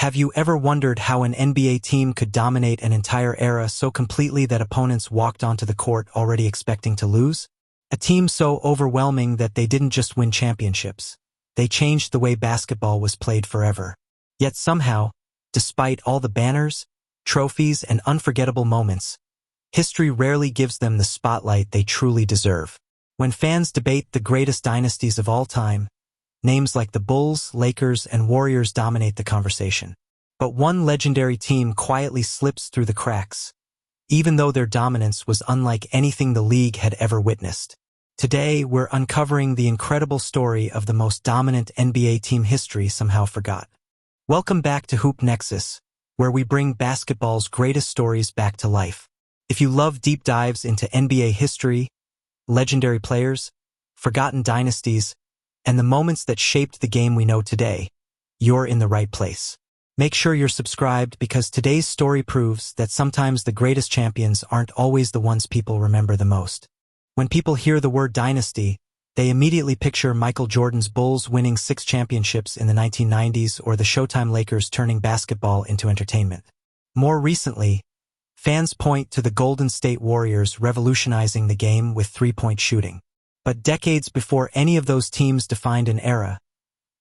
Have you ever wondered how an NBA team could dominate an entire era so completely that opponents walked onto the court already expecting to lose? A team so overwhelming that they didn't just win championships. They changed the way basketball was played forever. Yet somehow, despite all the banners, trophies, and unforgettable moments, history rarely gives them the spotlight they truly deserve. When fans debate the greatest dynasties of all time, names like the Bulls, Lakers, and Warriors dominate the conversation. But one legendary team quietly slips through the cracks, even though their dominance was unlike anything the league had ever witnessed. Today, we're uncovering the incredible story of the most dominant NBA team history somehow forgot. Welcome back to Hoop Nexis, where we bring basketball's greatest stories back to life. If you love deep dives into NBA history, legendary players, forgotten dynasties, and the moments that shaped the game we know today, you're in the right place. Make sure you're subscribed because today's story proves that sometimes the greatest champions aren't always the ones people remember the most. When people hear the word dynasty, they immediately picture Michael Jordan's Bulls winning 6 championships in the 1990s or the Showtime Lakers turning basketball into entertainment. More recently, fans point to the Golden State Warriors revolutionizing the game with three-point shooting. But decades before any of those teams defined an era,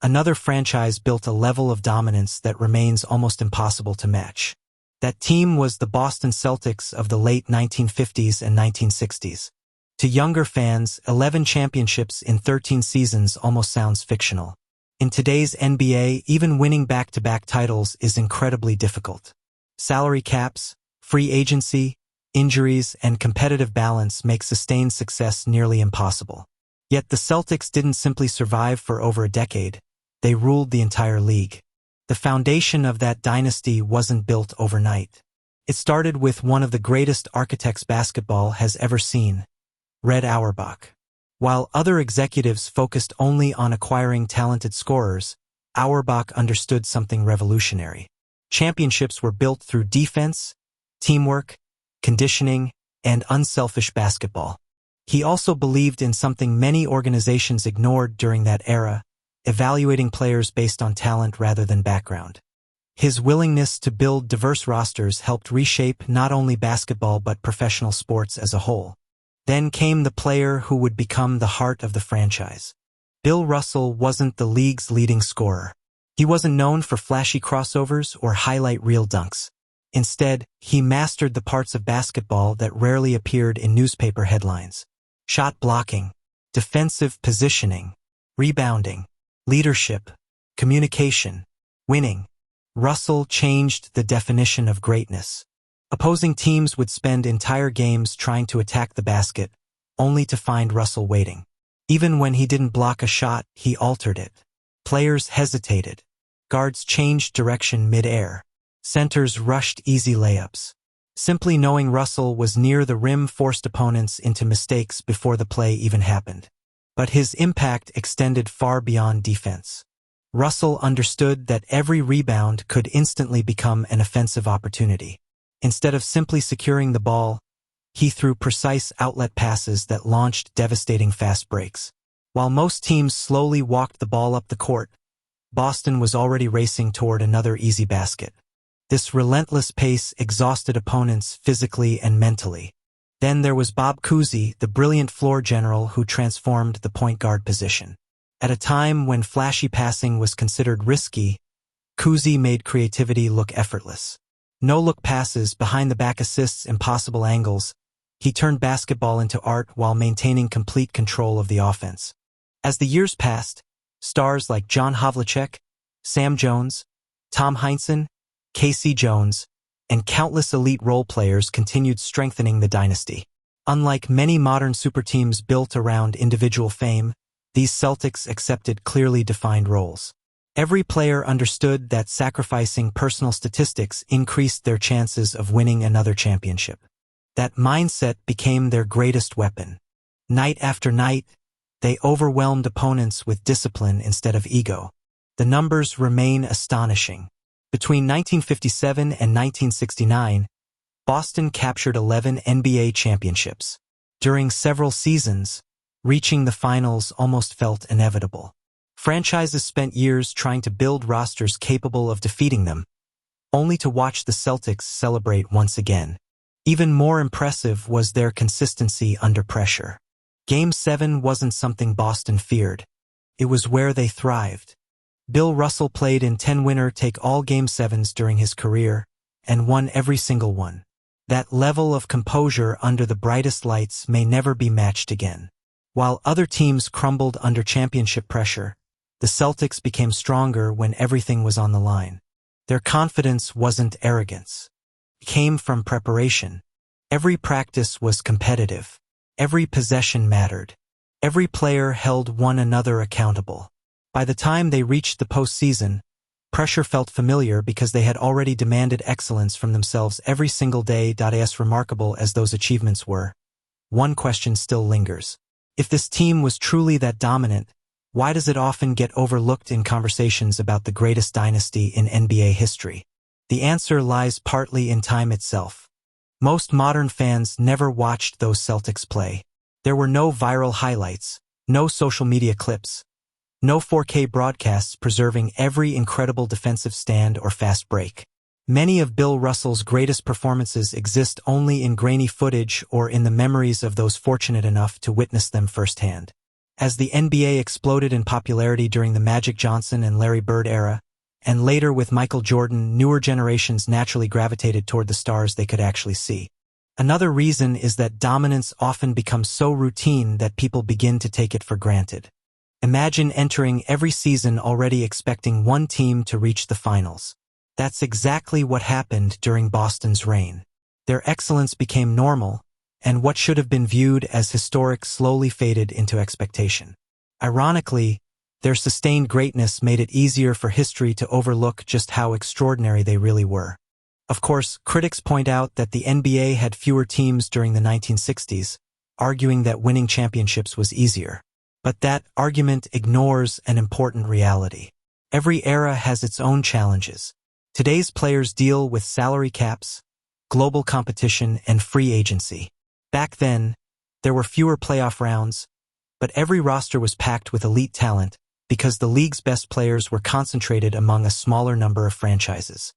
another franchise built a level of dominance that remains almost impossible to match. That team was the Boston Celtics of the late 1950s and 1960s. To younger fans, 11 championships in 13 seasons almost sounds fictional. In today's NBA, even winning back-to-back titles is incredibly difficult. Salary caps, free agency, injuries, and competitive balance make sustained success nearly impossible. Yet the Celtics didn't simply survive for over a decade, they ruled the entire league. The foundation of that dynasty wasn't built overnight. It started with one of the greatest architects basketball has ever seen, Red Auerbach. While other executives focused only on acquiring talented scorers, Auerbach understood something revolutionary. Championships were built through defense, teamwork, conditioning, and unselfish basketball. He also believed in something many organizations ignored during that era, evaluating players based on talent rather than background. His willingness to build diverse rosters helped reshape not only basketball but professional sports as a whole. Then came the player who would become the heart of the franchise. Bill Russell wasn't the league's leading scorer. He wasn't known for flashy crossovers or highlight reel dunks. Instead, he mastered the parts of basketball that rarely appeared in newspaper headlines. Shot blocking, defensive positioning, rebounding, leadership, communication, winning. Russell changed the definition of greatness. Opposing teams would spend entire games trying to attack the basket, only to find Russell waiting. Even when he didn't block a shot, he altered it. Players hesitated. Guards changed direction mid-air. Centers rushed easy layups. Simply knowing Russell was near the rim forced opponents into mistakes before the play even happened. But his impact extended far beyond defense. Russell understood that every rebound could instantly become an offensive opportunity. Instead of simply securing the ball, he threw precise outlet passes that launched devastating fast breaks. While most teams slowly walked the ball up the court, Boston was already racing toward another easy basket. This relentless pace exhausted opponents physically and mentally. Then there was Bob Cousy, the brilliant floor general who transformed the point guard position. At a time when flashy passing was considered risky, Cousy made creativity look effortless. No-look passes, behind-the-back assists, impossible angles. He turned basketball into art while maintaining complete control of the offense. As the years passed, stars like John Havlicek, Sam Jones, Tom Heinsohn, K.C. Jones, and countless elite role players continued strengthening the dynasty. Unlike many modern superteams built around individual fame, these Celtics accepted clearly defined roles. Every player understood that sacrificing personal statistics increased their chances of winning another championship. That mindset became their greatest weapon. Night after night, they overwhelmed opponents with discipline instead of ego. The numbers remain astonishing. Between 1957 and 1969, Boston captured 11 NBA championships. During several seasons, reaching the finals almost felt inevitable. Franchises spent years trying to build rosters capable of defeating them, only to watch the Celtics celebrate once again. Even more impressive was their consistency under pressure. Game 7 wasn't something Boston feared. It was where they thrived. Bill Russell played in 10 winner-take-all Game 7s during his career and won every single one. That level of composure under the brightest lights may never be matched again. While other teams crumbled under championship pressure, the Celtics became stronger when everything was on the line. Their confidence wasn't arrogance. It came from preparation. Every practice was competitive. Every possession mattered. Every player held one another accountable. By the time they reached the postseason, pressure felt familiar because they had already demanded excellence from themselves every single day. As remarkable as those achievements were, one question still lingers. If this team was truly that dominant, why does it often get overlooked in conversations about the greatest dynasty in NBA history? The answer lies partly in time itself. Most modern fans never watched those Celtics play. There were no viral highlights, no social media clips, no 4K broadcasts preserving every incredible defensive stand or fast break. Many of Bill Russell's greatest performances exist only in grainy footage or in the memories of those fortunate enough to witness them firsthand. As the NBA exploded in popularity during the Magic Johnson and Larry Bird era, and later with Michael Jordan, newer generations naturally gravitated toward the stars they could actually see. Another reason is that dominance often becomes so routine that people begin to take it for granted. Imagine entering every season already expecting one team to reach the finals. That's exactly what happened during Boston's reign. Their excellence became normal, and what should have been viewed as historic slowly faded into expectation. Ironically, their sustained greatness made it easier for history to overlook just how extraordinary they really were. Of course, critics point out that the NBA had fewer teams during the 1960s, arguing that winning championships was easier. But that argument ignores an important reality. Every era has its own challenges. Today's players deal with salary caps, global competition, and free agency. Back then, there were fewer playoff rounds, but every roster was packed with elite talent because the league's best players were concentrated among a smaller number of franchises.